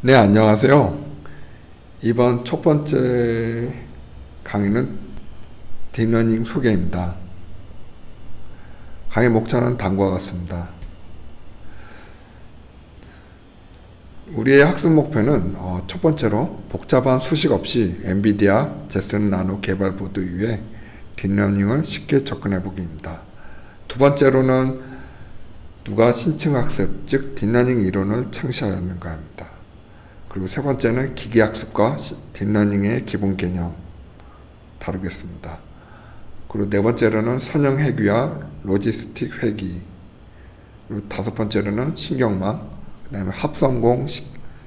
네, 안녕하세요. 이번 첫 번째 강의는 딥러닝 소개입니다. 강의 목차는 다음과 같습니다. 우리의 학습 목표는 첫 번째로 복잡한 수식 없이 엔비디아 제슨 나노 개발 보드 위에 딥러닝을 쉽게 접근해 보기입니다. 두 번째로는 누가 신층학습, 즉 딥러닝 이론을 창시하였는가입니다. 그리고 세 번째는 기계학습과 딥러닝의 기본 개념 다루겠습니다. 그리고 네 번째로는 선형 회귀와 로지스틱 회귀, 그리고 다섯 번째로는 신경망, 그 다음에 합성공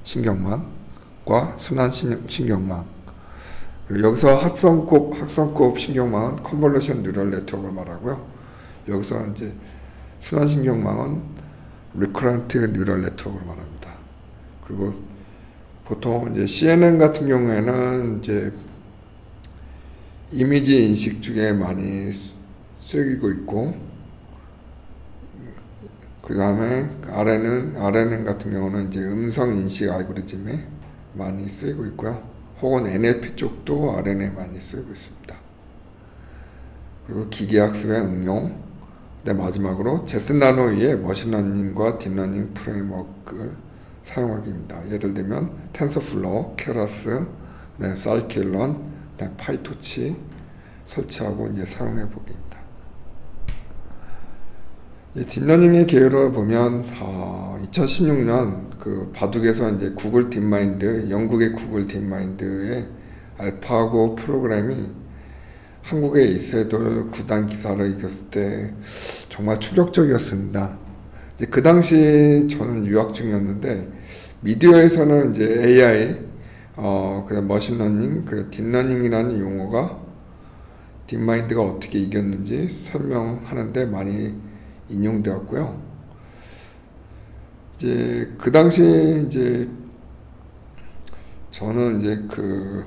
신경망과 순환 신경망. 그리고 여기서 합성급 신경망은 컨볼루션 뉴럴 네트워크를 말하고요. 여기서 이제 순환 신경망은 리커런트 뉴럴 네트워크를 말합니다. 그리고 보통 이제 CNN 같은 경우에는 이제 이미지 인식 쪽에 많이 쓰이고 있고, 그 다음에 RNN 같은 경우는 이제 음성 인식 알고리즘에 많이 쓰이고 있고요. 혹은 NLP 쪽도 RNN에 많이 쓰이고 있습니다. 그리고 기계학습의 응용, 그다음 마지막으로 제슨 나노 위에 머신러닝과 딥러닝 프레임워크를 사용하기입니다. 예를 들면 텐서플로우, 케라스, 사이클런, 파이토치 설치하고 이제 사용해 보기입니다. 딥러닝의 계열을 보면 2016년 그 바둑에서 이제 구글 딥마인드, 영국의 구글 딥마인드의 알파고 프로그램이 한국의 이세돌 구단 기사를 이겼을 때 정말 충격적이었습니다. 그 당시 저는 유학 중이었는데 미디어에서는 이제 AI, 그다음 머신러닝, 그리고 딥러닝이라는 용어가 딥마인드가 어떻게 이겼는지 설명하는데 많이 인용되었고요. 이제 그 당시 이제 저는 이제 그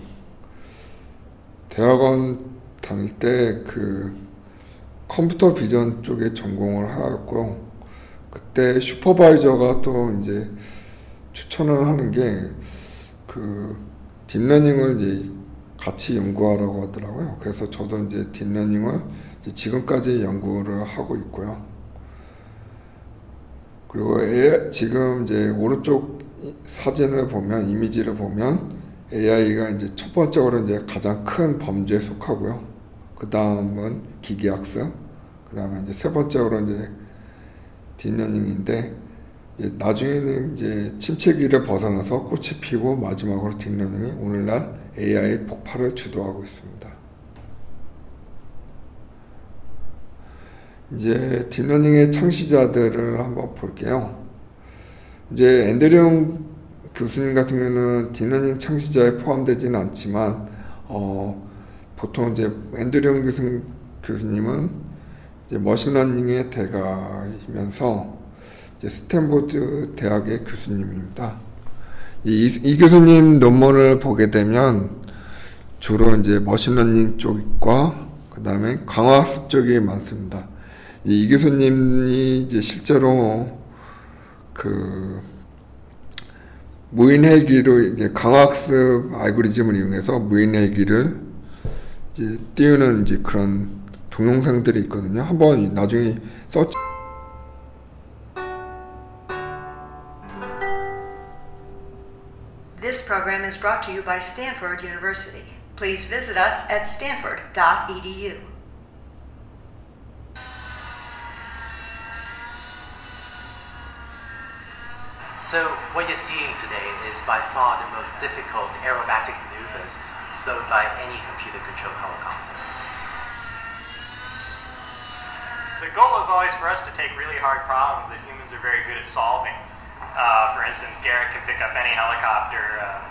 대학원 다닐 때 그 컴퓨터 비전 쪽에 전공을 하였고요. 그때 슈퍼바이저가 또 이제 추천을 하는 게 그 딥러닝을 이제 같이 연구하라고 하더라고요. 그래서 저도 이제 딥러닝을 이제 지금까지 연구를 하고 있고요. 그리고 지금 이제 오른쪽 사진을 보면, 이미지를 보면 AI가 이제 첫 번째로 이제 가장 큰 범주에 속하고요. 그 다음은 기계학습, 그 다음에 이제 세 번째로 이제 딥러닝인데, 나중에는 이제 침체기를 벗어나서 꽃이 피고 마지막으로 딥러닝이 오늘날 AI 폭발을 주도하고 있습니다. 이제 딥러닝의 창시자들을 한번 볼게요. 이제 앤드류 교수님 같은 경우는 딥러닝 창시자에 포함되지는 않지만 보통 이제 앤드류 교수님은 이제 머신러닝의 대가이면서 이제 스탠포드 대학의 교수님입니다. 이 교수님 논문을 보게 되면 주로 이제 머신러닝 쪽과 그 다음에 강화학습 쪽이 많습니다. 이 교수님이 이제 실제로 그 무인헬기로 이제 강화학습 알고리즘을 이용해서 무인헬기를 이제 띄우는 이제 그런 동영상들이 있거든요. 한번 나중에 서치. This program is brought to you by Stanford University. Please visit us at stanford.edu. So what you're seeing today is by far the most difficult aerobatic maneuvers flown by any computer-controlled helicopter. The goal is always for us to take really hard problems that humans are very good at solving. For instance, Garrett can pick up any helicopter,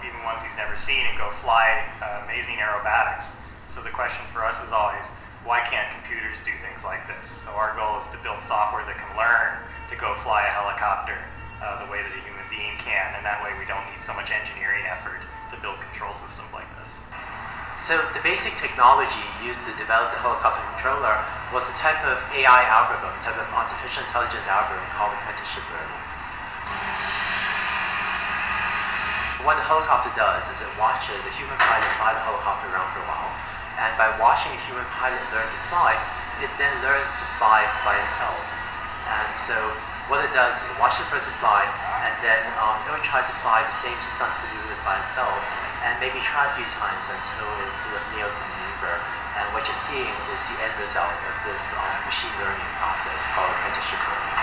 even ones he's never seen, and go fly amazing aerobatics. So the question for us is always, why can't computers do things like this? So our goal is to build software that can learn to go fly a helicopter the way that a human being can, and that way we don't need so much engineering effort to build control systems like this. So the basic technology used to develop the helicopter controller was a type of AI algorithm, a type of artificial intelligence algorithm called partition learning. what the helicopter does is it watches a human pilot fly the helicopter around for a while, and by watching a human pilot learn to fly, it then learns to fly by itself. And so what it does is it watches the person fly, and then it will try to fly the same stunt maneuvers by itself, and maybe try a few times until it sort of nails the maneuver. And what you're seeing is the end result of this machine learning process called apprenticeship learning.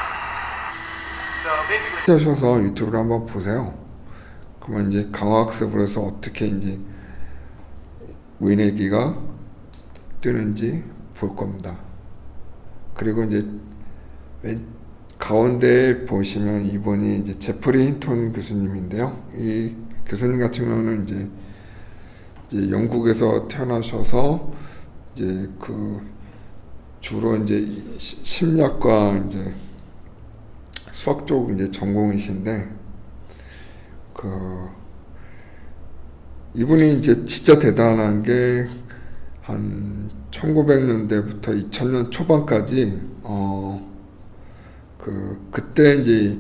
So basically, 하셔서 유튜브를 한번 보세요. 그러면 이제 강화학습을 해서 어떻게 이제 위내기가 뜨는지 볼 겁니다. 그리고 이제 왼 가운데 보시면 이분이 이제 제프리 힌턴 교수님인데요. 이 교수님 같은 경우는 이제 영국에서 태어나셔서 이제 그 주로 이제 심리학과 이제 수학 쪽 이제 전공이신데 이분이 이제 진짜 대단한 게 한 1900년대부터 2000년 초반까지 그때 이제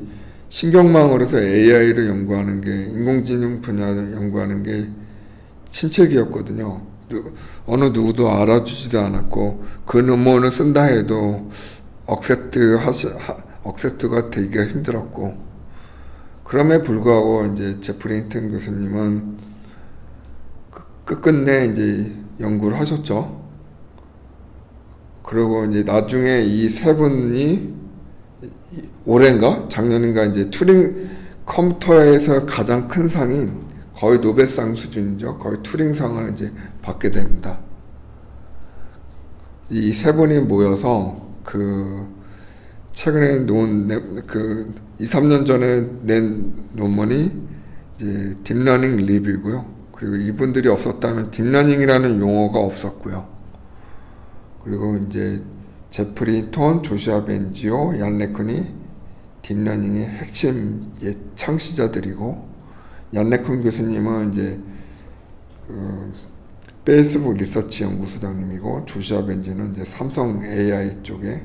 신경망으로 해서 AI를 연구하는 게 인공지능 분야를 연구하는 게 침체기였거든요. 어느 누구도 알아주지도 않았고 그 논문을 쓴다 해도 억셉트가 되기가 힘들었고 그럼에 불구하고 이제 제프리 힌턴 교수님은 끝끝내 이제 연구를 하셨죠. 그리고 이제 나중에 이 세 분이 올해인가 작년인가 이제 튜링 컴퓨터에서 가장 큰 상인 거의 노벨상 수준이죠. 거의 튜링상을 이제 받게 됩니다. 이 세 분이 모여서 최근에 2, 3년 전에 낸 논문이 이제 딥러닝 리뷰고요. 그리고 이분들이 없었다면 딥러닝이라는 용어가 없었고요. 그리고 이제 제프리 힌턴, 조슈아 벤지오, 얀 레쿤이 딥러닝의 핵심 창시자들이고 얀 레쿤 교수님은 이제 페이스북 리서치 연구소장님이고 조슈아 벤지는 이제 삼성 AI 쪽에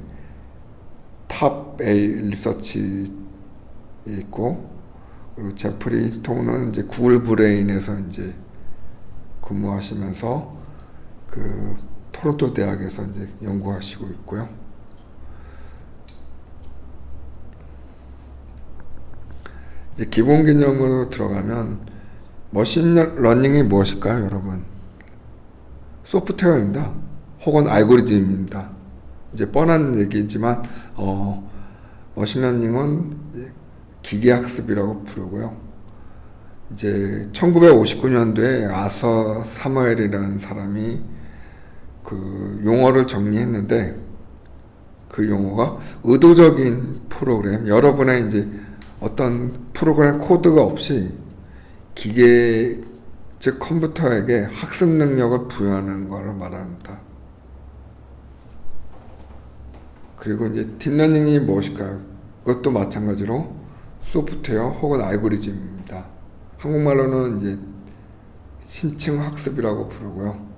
탑 A 리서치에 있고 그리고 제프리 힌턴은 이제 구글 브레인에서 이제 근무하시면서 토론토 대학에서 이제 연구하시고 있고요. 이제 기본 개념으로 들어가면 머신러닝이 무엇일까요, 여러분? 소프트웨어입니다. 혹은 알고리즘입니다. 이제 뻔한 얘기지만 머신러닝은 기계학습이라고 부르고요. 이제 1959년도에 아서 사무엘이라는 사람이 그 용어를 정리했는데 그 용어가 의도적인 프로그램, 여러분의 이제 어떤 프로그램 코드가 없이 기계, 즉 컴퓨터에게 학습 능력을 부여하는 것을 말합니다. 그리고 이제 딥러닝이 무엇일까요? 그것도 마찬가지로 소프트웨어 혹은 알고리즘입니다. 한국말로는 이제 심층 학습이라고 부르고요.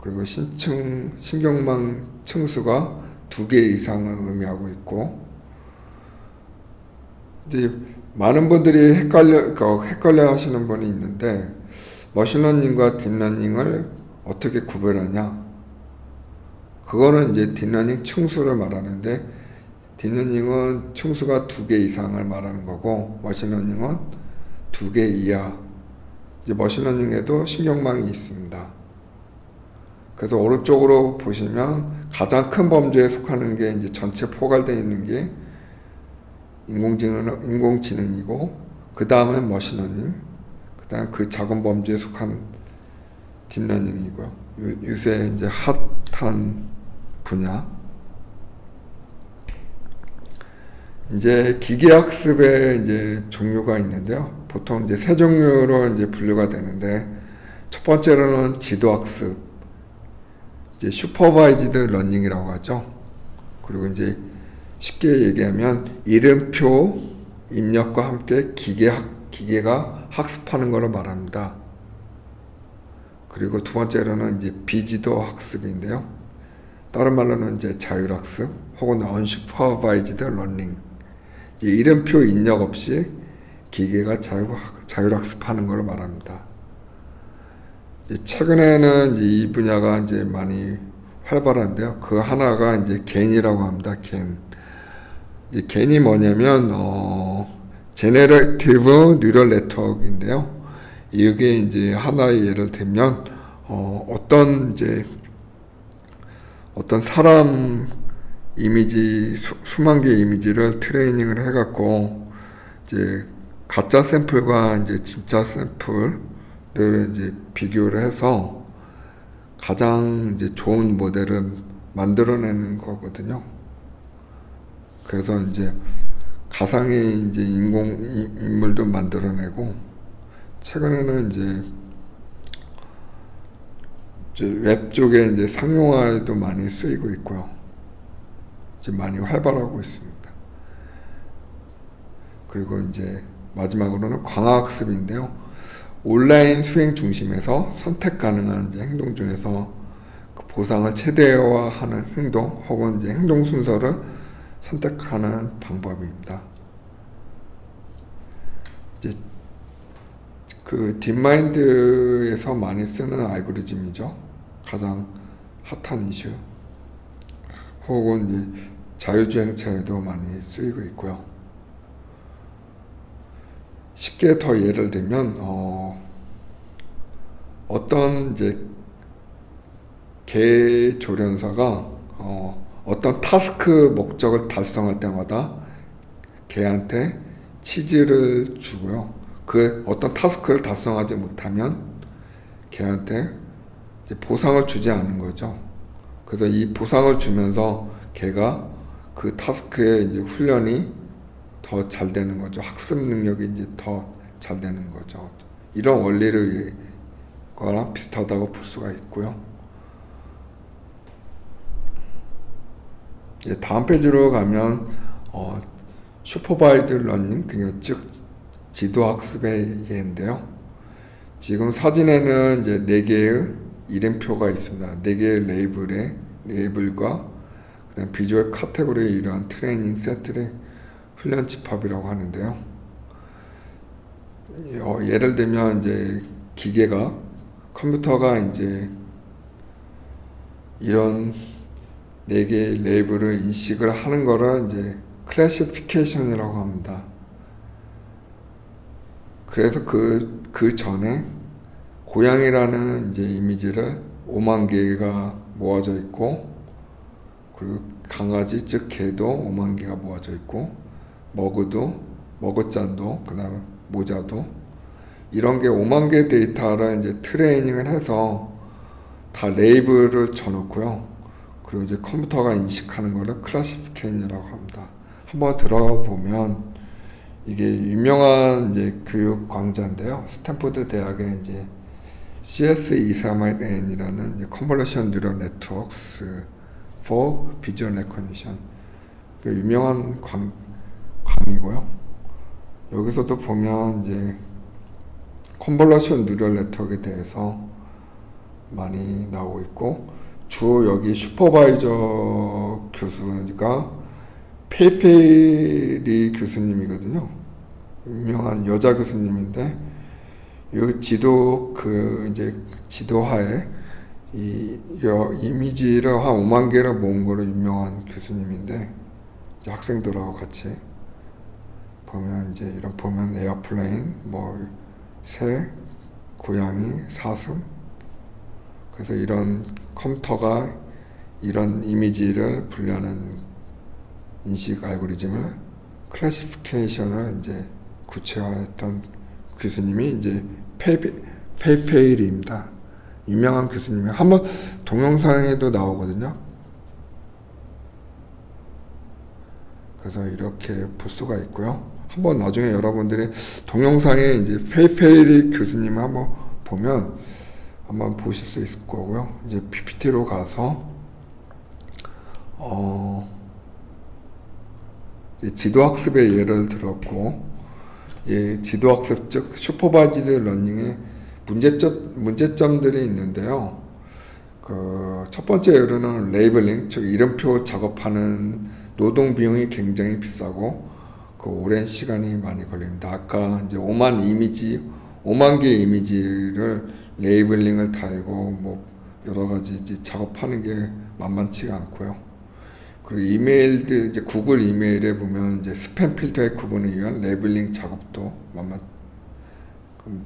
그리고 신경망 층수가 2개 이상을 의미하고 있고, 이제 많은 분들이 헷갈려 하시는 분이 있는데, 머신러닝과 딥러닝을 어떻게 구별하냐? 그거는 이제 딥러닝 층수를 말하는데, 딥러닝은 층수가 2개 이상을 말하는 거고, 머신러닝은 2개 이하. 이제 머신러닝에도 신경망이 있습니다. 그래서 오른쪽으로 보시면 가장 큰 범주에 속하는 게 이제 전체 포괄되어 있는 게 인공지능이고, 그 다음은 머신러닝, 그 다음 그 작은 범주에 속한 딥러닝이고요. 요새 이제 핫한 분야. 이제 기계학습의 이제 종류가 있는데요. 보통 이제 세 종류로 이제 분류가 되는데, 첫 번째로는 지도학습, 이제 슈퍼바이즈드 러닝이라고 하죠. 그리고 이제 쉽게 얘기하면 이름표 입력과 함께 기계가 학습하는 것을 말합니다. 그리고 두 번째로는 이제 비지도 학습인데요. 다른 말로는 이제 자율학습 혹은 unsupervised learning. 이제 이름표 입력 없이 기계가 자율학습하는 걸 말합니다. 최근에는 이제 이 분야가 이제 많이 활발한데요. 그 하나가 이제 겐이라고 합니다. 겐. 이제 겐이 뭐냐면 제네레이티브 뉴럴 네트워크인데요. 이게 이제 하나의 예를 들면 어떤 사람 이미지 수만 개의 이미지를 트레이닝을 해갖고 이제 가짜 샘플과 이제 진짜 샘플을 이제 비교를 해서 가장 이제 좋은 모델을 만들어내는 거거든요. 그래서 이제 가상의 이제 인물도 만들어내고, 최근에는 이제 웹 쪽에 이제 상용화에도 많이 쓰이고 있고요. 이제 많이 활발하고 있습니다. 그리고 이제 마지막으로는 광학학습인데요. 온라인 수행 중심에서 선택 가능한 이제 행동 중에서 그 보상을 최대화하는 행동 혹은 이제 행동 순서를 선택하는 방법입니다. 이제 그 딥마인드에서 많이 쓰는 알고리즘이죠. 가장 핫한 이슈. 혹은 이제 자율주행차에도 많이 쓰이고 있고요. 쉽게 더 예를 들면 어떤 이제 개 조련사가 어떤 타스크 목적을 달성할 때마다 개한테 치즈를 주고요. 그 어떤 타스크를 달성하지 못하면 개한테 이제 보상을 주지 않는 거죠. 그래서 이 보상을 주면서 개가 그 타스크의 이제 훈련이 더 잘 되는 거죠. 학습 능력이 이제 더 잘 되는 거죠. 이런 원리를 거랑 비슷하다고 볼 수가 있고요. 이제 다음 페이지로 가면 슈퍼바이드 러닝, 즉 지도학습의 예인데요. 지금 사진에는 이제 4개의 이름표가 있습니다. 4개의 레이블과 그다음 비주얼 카테고리에 이러한 트레이닝 세트를 훈련 집합이라고 하는데요. 예를 들면 이제 컴퓨터가 이제 이런 4개의 레이블을 인식을 하는 거를 이제 클래시피케이션이라고 합니다. 그래서 그 전에 고양이라는 이제 이미지를 5만 개가 모아져 있고, 그리고 강아지 즉 개도 5만 개가 모아져 있고, 머그잔도, 그 다음에 모자도, 이런 게 5만 개 데이터를 이제 트레이닝을 해서 다 레이블을 줘놓고요. 그리고 이제 컴퓨터가 인식하는 거를 클래시피케이션이라고 합니다. 한번 들어가 보면 이게 유명한 이제 교육 강좌인데요. 스탠포드 대학의 이제 CS231N이라는 Convolutional Neural Networks for Visual Recognition, 유명한 강의고요. 여기서도 보면 이제 컨볼루션 뉴럴 네트워크에 대해서 많이 나오고 있고, 주 여기 슈퍼바이저 교수가 페이페리 교수님이거든요. 유명한 여자 교수님인데, 이 지도하에 이 이미지를 한 5만 개를 모은 거로 유명한 교수님인데, 이제 학생들하고 같이 보면 이제 보면 에어플레인, 새, 고양이, 사슴. 그래서 이런 컴퓨터가 이런 이미지를 분류하는 인식 알고리즘을 클래시피케이션을 이제 구체화했던 교수님이 이제 페이페일입니다. 유명한 교수님이 한번 동영상에도 나오거든요. 그래서 이렇게 볼 수가 있고요. 한번 나중에 여러분들이 동영상에 이제 페이페일 교수님을 한번 보면 한번 보실 수 있을 거고요. 이제 PPT로 가서 지도학습의 예를 들었고, 지도학습 즉 슈퍼바이즈드 러닝의 문제점들이 있는데요. 첫 번째 예로는 레이블링, 즉 이름표 작업하는 노동 비용이 굉장히 비싸고, 그 오랜 시간이 많이 걸립니다. 아까 이제 5만 개의 이미지를 레이블링을 달고 뭐 여러 가지 이제 작업하는 게 만만치가 않고요. 그리고 이메일들 이제 구글 이메일에 보면 이제 스팸 필터의 구분을 위한 레이블링 작업도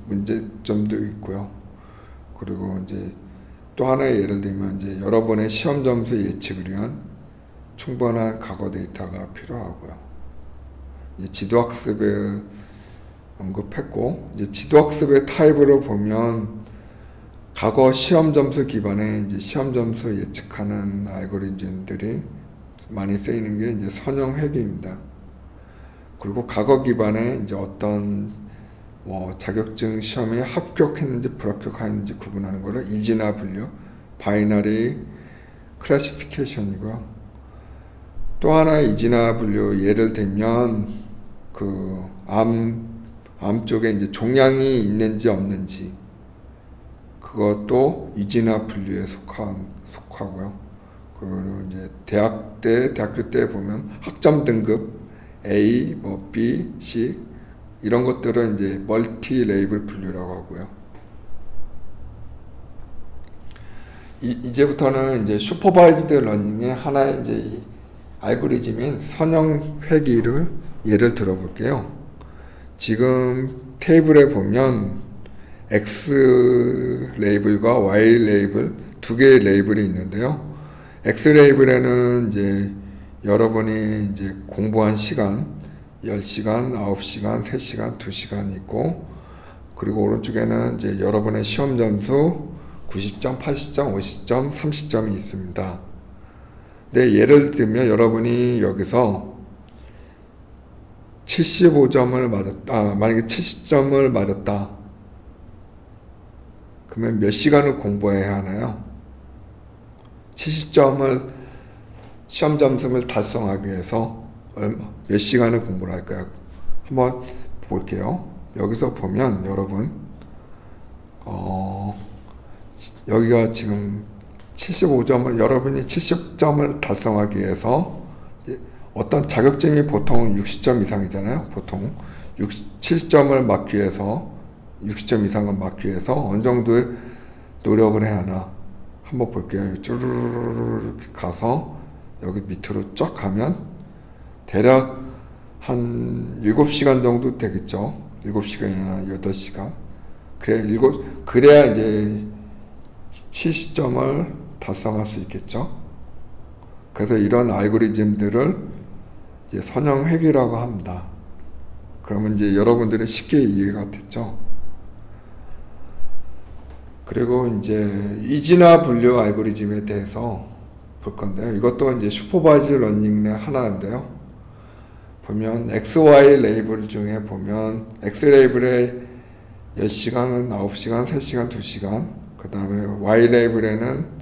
문제점도 있고요. 그리고 이제 또 하나의 예를 들면 이제 여러분의 시험 점수 예측을 위한 충분한 과거 데이터가 필요하고요. 이제 지도학습에 언급했고, 이제 지도학습의 타입으로 보면 과거 시험 점수 기반의 이제 시험 점수 예측하는 알고리즘들이 많이 쓰이는 게 이제 선형 회귀입니다. 그리고 과거 기반의 이제 어떤 자격증 시험에 합격했는지 불합격했는지 구분하는 거를 이지나 분류, 바이너리 클래시피케이션이고요. 또 하나의 이지나 분류 예를 들면 그 암 쪽에 이제 종양이 있는지 없는지 그것도 이지나 분류에 속하고요. 그리고 이제 대학교 때 보면 학점 등급 A, 뭐 B, C 이런 것들은 이제 멀티 레이블 분류라고 하고요. 이제부터는 이제 슈퍼바이즈드 러닝의 하나의 이제 알고리즘인 선형 회귀를 예를 들어볼게요. 지금 테이블에 보면 X 레이블과 Y 레이블 두 개의 레이블이 있는데요. X 레이블에는 이제 여러분이 이제 공부한 시간 10시간, 9시간, 3시간, 2시간 있고, 그리고 오른쪽에는 이제 여러분의 시험 점수 90점, 80점, 50점, 30점이 있습니다. 근데 예를 들면 여러분이 여기서 75점을 맞았다. 만약에 70점을 맞았다. 그러면 몇 시간을 공부해야 하나요? 70점을 시험 점수를 달성하기 위해서 몇 시간을 공부를 할까요? 한번 볼게요. 여기서 보면 여러분 여기가 지금 75점을 여러분이 70점을 달성하기 위해서 어떤 자격증이 보통 60점 이상이잖아요. 보통 70점을 맞기 위해서 60점 이상을 맞기 위해서 어느 정도의 노력을 해야 하나 한번 볼게요. 쭈르르르 이렇게 가서 여기 밑으로 쫙 가면 대략 한 7시간 정도 되겠죠. 7시간이나 8시간. 그래야 이제 70점을 달성할 수 있겠죠. 그래서 이런 알고리즘들을 이제 선형 회귀라고 합니다. 그러면 이제 여러분들은 쉽게 이해가 됐죠. 그리고 이제 이지나 분류 알고리즘에 대해서 볼 건데요. 이것도 이제 슈퍼바이즈 러닝의 하나인데요. 보면 XY 레이블 중에 보면 X 레이블에 10시간은 9시간, 3시간, 2시간, 그 다음에 Y 레이블에는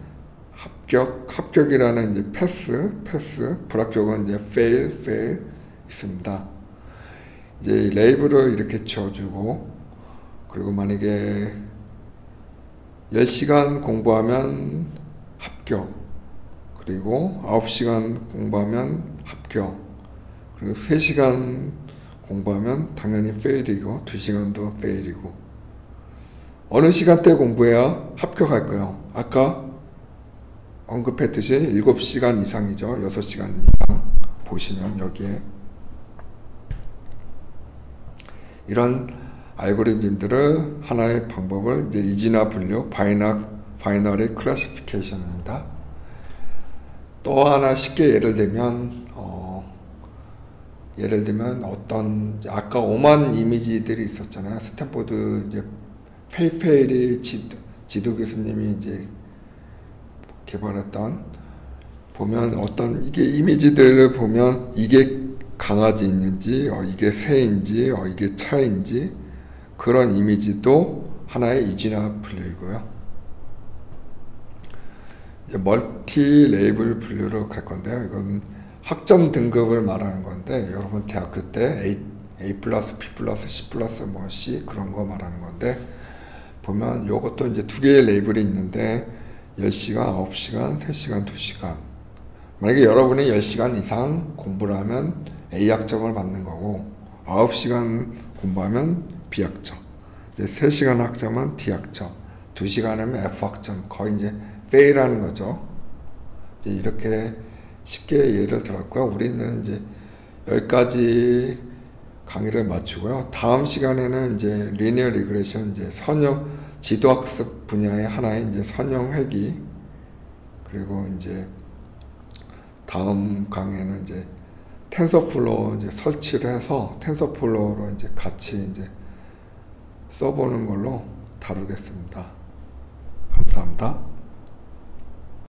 합격이라는 이제 패스, 불합격은 이제 fail 있습니다. 이제 레이블을 이렇게 지어주고, 그리고 만약에 10시간 공부하면 합격, 그리고 9시간 공부하면 합격, 그리고 3시간 공부하면 당연히 fail이고 2시간도 fail이고, 어느 시간대 공부해야 합격할까요? 아까 언급했듯이 7시간 이상이죠. 6시간 이상 보시면 여기에 이런 알고리즘들을 하나의 방법을 이제 이지나 분류, 바이너리 클래시피케이션입니다. 또 하나 쉽게 예를 들면 어떤 아까 5만 이미지들이 있었잖아요. 스탠포드 이제 페이페일이 지도 교수님이 이제 개발했던 보면 어떤 이게 이미지들을 보면 이게 강아지인지 이게 새인지 이게 차인지 그런 이미지도 하나의 이지나 분류이고요. 이제 멀티 레이블 분류로 갈 건데요. 이건 학점 등급을 말하는 건데 여러분 대학교 때 A+, B+, C+, 뭐 C 그런 거 말하는 건데 보면 이것도 이제 두 개의 레이블이 있는데 10시간, 9시간, 3시간, 2시간. 만약에 여러분이 10시간 이상 공부를 하면 A 학점을 받는 거고 9시간 공부하면 B 학점, 이제 3시간 학점은 D 학점, 2시간이면 F 학점, 거의 이제 페일하는 거죠. 이제 이렇게 쉽게 예를 들었고요. 우리는 이제 여기까지 강의를 마치고요. 다음 시간에는 이제 리니어 리그레션, 이제 선형 지도학습 분야의 하나의 이제 선형 회귀, 그리고 이제 다음 강의에는 이제 텐서플로우 이제 설치를 해서 텐서플로우로 이제 같이 이제 써보는 걸로 다루겠습니다. 감사합니다.